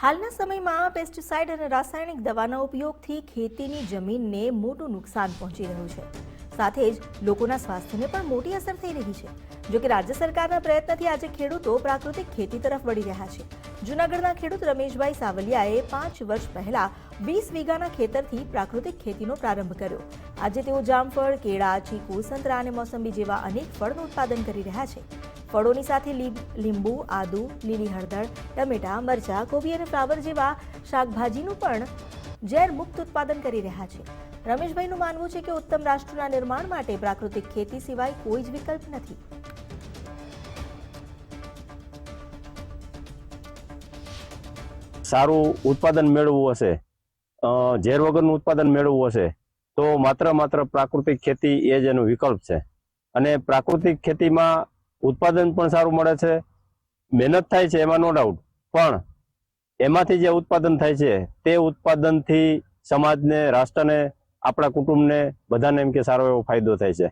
હાલના સમયમાં પેસ્ટિસાઇડ અને રાસાયણિક દવાના ઉપયોગથી ખેતીની જમીનને મોટું નુકસાન પહોંચી રહ્યું છે. સાથે જ લોકોના સ્વાસ્થ્યને પણ મોટી અસર થઈ રહી છે. જોકે રાજ્ય સરકારના પ્રયત્નથી આજે ખેડૂતો પ્રાકૃતિક ખેતી તરફ વળી રહ્યા છે. જૂનાગઢના ખેડૂત રમેશભાઈ સાવલિયાએ 5 વર્ષ પહેલા 20 વીઘાના ખેતરથી પ્રાકૃતિક ખેતીનો પ્રારંભ કર્યો. આજે તેઓ જામફળ, કેળા, ચીકુ, સંતરા અને મોસંબી જેવા અનેક ફળનું ઉત્પાદન કરી રહ્યા છે. ફળોની સાથે લીંબુ, આદુ, લીલી હળદર, ટમેટા, મરચા, કોબી અને ફ્લાવર જેવા શાકભાજીનું પણ ઝેર મુક્ત ઉત્પાદન કરી રહ્યા છે. રમેશભાઈનું માનવું છે કે ઉત્તમ રાષ્ટ્રના નિર્માણ માટે પ્રાકૃતિક ખેતી સિવાય કોઈ જ વિકલ્પ નથી. સારું ઉત્પાદન મેળવવું હશે, ઝેર વગરનું ઉત્પાદન મેળવવું હશે તો માત્ર પ્રાકૃતિક ખેતી એ જ એનો વિકલ્પ છે. અને પ્રાકૃતિક ખેતીમાં ઉત્પાદન પણ સારું મળે છે, મહેનત થાય છે એમાં નો ડાઉટ, પણ એમાંથી જે ઉત્પાદન થાય છે તે ઉત્પાદનથી સમાજને, રાષ્ટ્રને, આપણા કુટુંબને બધાને એમ કે સારો એવો ફાયદો થાય છે.